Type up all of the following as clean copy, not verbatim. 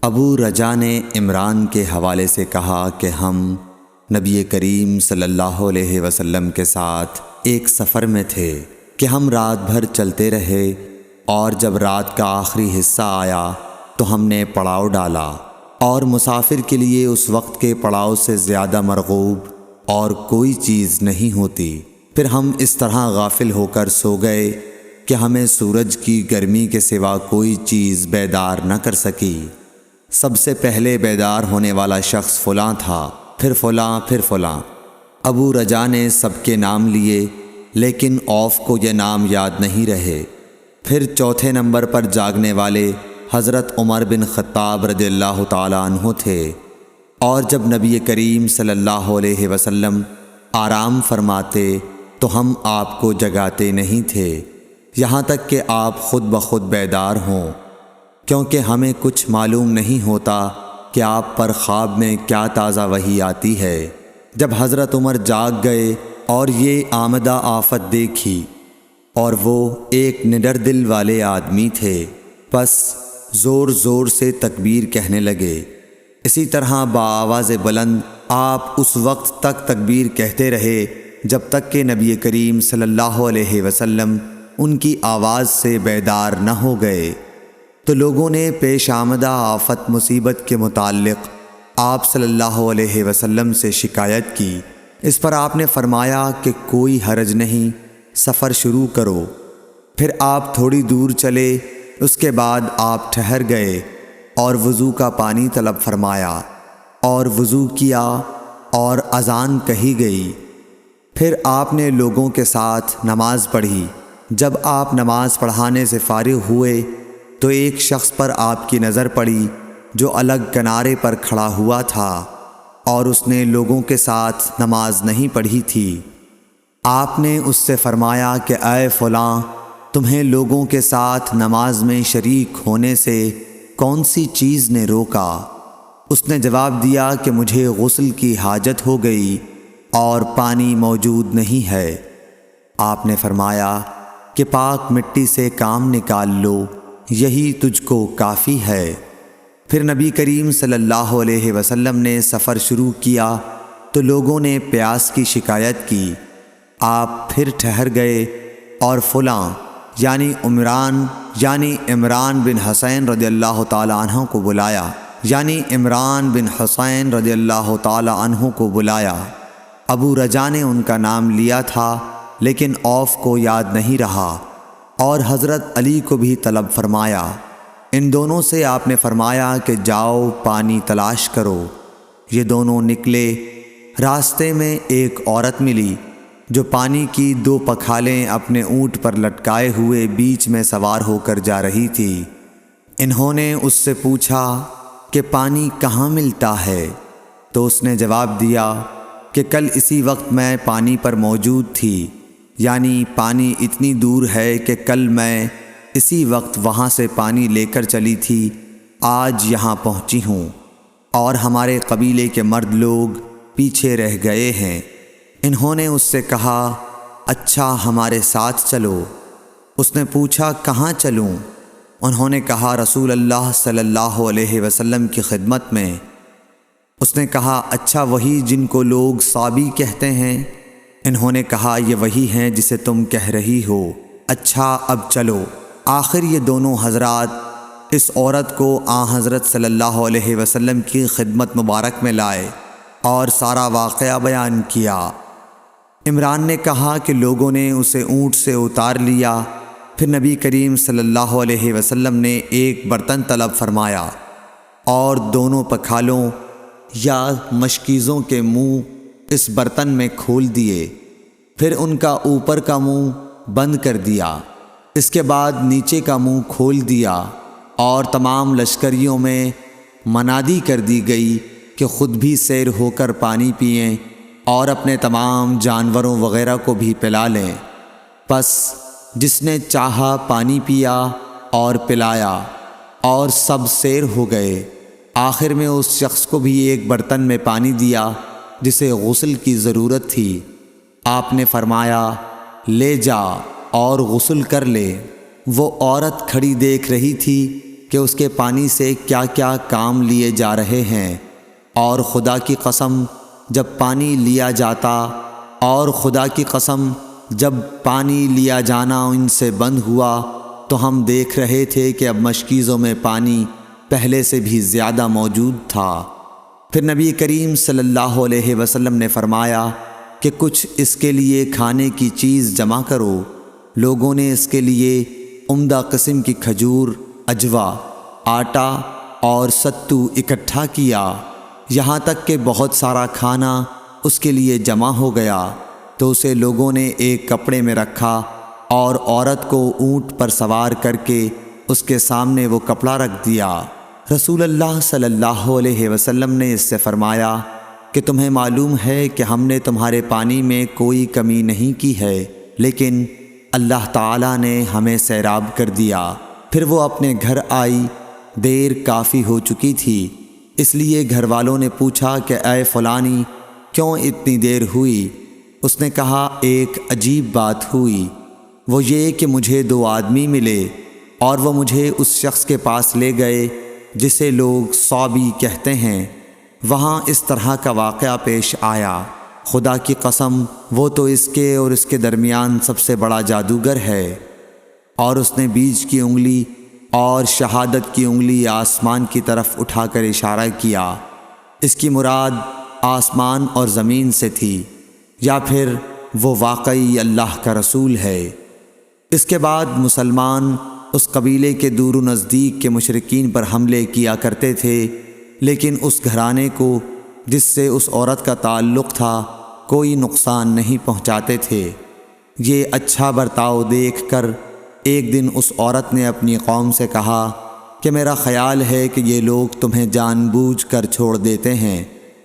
ابو رجا نے عمران کے حوالے سے کہا کہ ہم نبی کریم صلی اللہ علیہ وسلم کے ساتھ ایک سفر میں تھے کہ ہم رات بھر چلتے رہے، اور جب رات کا آخری حصہ آیا تو ہم نے پڑاؤ ڈالا، اور مسافر کے لیے اس وقت کے پڑاؤ سے زیادہ مرغوب اور کوئی چیز نہیں ہوتی۔ پھر ہم اس طرح غافل ہو کر سو گئے کہ ہمیں سورج کی گرمی کے سوا کوئی چیز بیدار نہ کر سکی۔ سب سے پہلے بیدار ہونے والا شخص فلاں تھا، پھر فلاں، پھر فلاں۔ ابو رجا نے سب کے نام لیے، لیکن اوف کو یہ نام یاد نہیں رہے۔ پھر چوتھے نمبر پر جاگنے والے حضرت عمر بن خطاب رضی اللہ تعالیٰ عنہ تھے، اور جب نبی کریم صلی اللہ علیہ وسلم آرام فرماتے تو ہم آپ کو جگاتے نہیں تھے، یہاں تک کہ آپ خود بخود بیدار ہوں، کیونکہ ہمیں کچھ معلوم نہیں ہوتا کہ آپ پر خواب میں کیا تازہ وحی آتی ہے۔ جب حضرت عمر جاگ گئے اور یہ آمدہ آفت دیکھی، اور وہ ایک نڈر دل والے آدمی تھے، پس زور زور سے تکبیر کہنے لگے۔ اسی طرح بآواز بلند آپ اس وقت تک تکبیر کہتے رہے جب تک کہ نبی کریم صلی اللہ علیہ وسلم ان کی آواز سے بیدار نہ ہو گئے۔ تو لوگوں نے پیش آمدہ آفت مصیبت کے متعلق آپ صلی اللہ علیہ وسلم سے شکایت کی۔ اس پر آپ نے فرمایا کہ کوئی حرج نہیں، سفر شروع کرو۔ پھر آپ تھوڑی دور چلے، اس کے بعد آپ ٹھہر گئے اور وضو کا پانی طلب فرمایا، اور وضو کیا اور اذان کہی گئی۔ پھر آپ نے لوگوں کے ساتھ نماز پڑھی۔ جب آپ نماز پڑھانے سے فارغ ہوئے تو ایک شخص پر آپ کی نظر پڑی جو الگ کنارے پر کھڑا ہوا تھا، اور اس نے لوگوں کے ساتھ نماز نہیں پڑھی تھی۔ آپ نے اس سے فرمایا کہ اے فلاں، تمہیں لوگوں کے ساتھ نماز میں شریک ہونے سے کون سی چیز نے روکا؟ اس نے جواب دیا کہ مجھے غسل کی حاجت ہو گئی اور پانی موجود نہیں ہے۔ آپ نے فرمایا کہ پاک مٹی سے کام نکال لو، یہی تجھ کو کافی ہے۔ پھر نبی کریم صلی اللہ علیہ وسلم نے سفر شروع کیا تو لوگوں نے پیاس کی شکایت کی۔ آپ پھر ٹھہر گئے اور فلاں یعنی عمران بن حسین رضی اللہ تعالی عنہ کو بلایا۔ ابو رجا نے ان کا نام لیا تھا، لیکن اوف کو یاد نہیں رہا، اور حضرت علی کو بھی طلب فرمایا۔ ان دونوں سے آپ نے فرمایا کہ جاؤ پانی تلاش کرو۔ یہ دونوں نکلے۔ راستے میں ایک عورت ملی جو پانی کی 2 پکھالیں اپنے اونٹ پر لٹکائے ہوئے بیچ میں سوار ہو کر جا رہی تھی۔ انہوں نے اس سے پوچھا کہ پانی کہاں ملتا ہے؟ تو اس نے جواب دیا کہ کل اسی وقت میں پانی پر موجود تھی، یعنی پانی اتنی دور ہے کہ کل میں اسی وقت وہاں سے پانی لے کر چلی تھی، آج یہاں پہنچی ہوں، اور ہمارے قبیلے کے مرد لوگ پیچھے رہ گئے ہیں۔ انہوں نے اس سے کہا اچھا ہمارے ساتھ چلو۔ اس نے پوچھا کہاں چلوں؟ انہوں نے کہا رسول اللہ صلی اللہ علیہ وسلم کی خدمت میں۔ اس نے کہا اچھا وہی جن کو لوگ صابی کہتے ہیں؟ انہوں نے کہا یہ وہی ہیں جسے تم کہہ رہی ہو۔ اچھا اب چلو۔ آخر یہ دونوں حضرات اس عورت کو حضرت صلی اللہ علیہ وسلم کی خدمت مبارک میں لائے اور سارا واقعہ بیان کیا۔ عمران نے کہا کہ لوگوں نے اسے اونٹ سے اتار لیا۔ پھر نبی کریم صلی اللہ علیہ وسلم نے ایک برتن طلب فرمایا اور دونوں پکھالوں یا مشکیزوں کے منہ اس برتن میں کھول دیے، پھر ان کا اوپر کا منہ بند کر دیا، اس کے بعد نیچے کا منہ کھول دیا، اور تمام لشکریوں میں منادی کر دی گئی کہ خود بھی سیر ہو کر پانی پئیں اور اپنے تمام جانوروں وغیرہ کو بھی پلا لیں۔ پس جس نے چاہا پانی پیا اور پلایا، اور سب سیر ہو گئے۔ آخر میں اس شخص کو بھی ایک برتن میں پانی دیا جسے غسل کی ضرورت تھی۔ آپ نے فرمایا لے جا اور غسل کر لے۔ وہ عورت کھڑی دیکھ رہی تھی کہ اس کے پانی سے کیا کیا کام لیے جا رہے ہیں، اور خدا کی قسم جب پانی لیا جانا ان سے بند ہوا تو ہم دیکھ رہے تھے کہ اب مشکیزوں میں پانی پہلے سے بھی زیادہ موجود تھا۔ پھر نبی کریم صلی اللہ علیہ وسلم نے فرمایا کہ کچھ اس کے لیے کھانے کی چیز جمع کرو۔ لوگوں نے اس کے لیے عمدہ قسم کی کھجور، اجوا، آٹا اور ستو اکٹھا کیا، یہاں تک کہ بہت سارا کھانا اس کے لیے جمع ہو گیا، تو اسے لوگوں نے ایک کپڑے میں رکھا اور عورت کو اونٹ پر سوار کر کے اس کے سامنے وہ کپڑا رکھ دیا۔ رسول اللہ صلی اللہ علیہ وسلم نے اس سے فرمایا کہ تمہیں معلوم ہے کہ ہم نے تمہارے پانی میں کوئی کمی نہیں کی ہے، لیکن اللہ تعالیٰ نے ہمیں سیراب کر دیا۔ پھر وہ اپنے گھر آئی، دیر کافی ہو چکی تھی، اس لیے گھر والوں نے پوچھا کہ اے فلانی کیوں اتنی دیر ہوئی؟ اس نے کہا ایک عجیب بات ہوئی، وہ یہ کہ مجھے 2 آدمی ملے اور وہ مجھے اس شخص کے پاس لے گئے جسے لوگ صابی کہتے ہیں۔ وہاں اس طرح کا واقعہ پیش آیا، خدا کی قسم وہ تو اس کے اور اس کے درمیان سب سے بڑا جادوگر ہے۔ اور اس نے بیچ کی انگلی اور شہادت کی انگلی آسمان کی طرف اٹھا کر اشارہ کیا۔ اس کی مراد آسمان اور زمین سے تھی، یا پھر وہ واقعی اللہ کا رسول ہے۔ اس کے بعد مسلمان اس قبیلے کے دور و نزدیک کے مشرکین پر حملے کیا کرتے تھے، لیکن اس گھرانے کو جس سے اس عورت کا تعلق تھا کوئی نقصان نہیں پہنچاتے تھے۔ یہ اچھا برتاؤ دیکھ کر ایک دن اس عورت نے اپنی قوم سے کہا کہ میرا خیال ہے کہ یہ لوگ تمہیں جان بوجھ کر چھوڑ دیتے ہیں،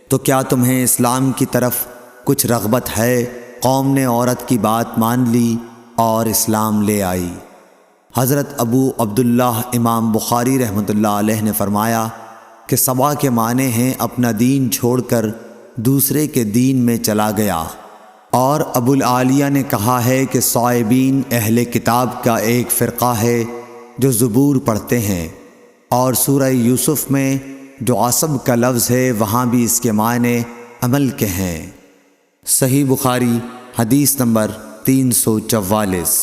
تو کیا تمہیں اسلام کی طرف کچھ رغبت ہے؟ قوم نے عورت کی بات مان لی اور اسلام لے آئی۔ حضرت ابو عبداللہ امام بخاری رحمۃ اللہ علیہ نے فرمایا کہ صبا کے معنی ہیں اپنا دین چھوڑ کر دوسرے کے دین میں چلا گیا۔ اور ابو العالیہ نے کہا ہے کہ صائبین اہل کتاب کا ایک فرقہ ہے جو زبور پڑھتے ہیں، اور سورہ یوسف میں جو عصب کا لفظ ہے وہاں بھی اس کے معنی عمل کے ہیں۔ صحیح بخاری حدیث نمبر 344۔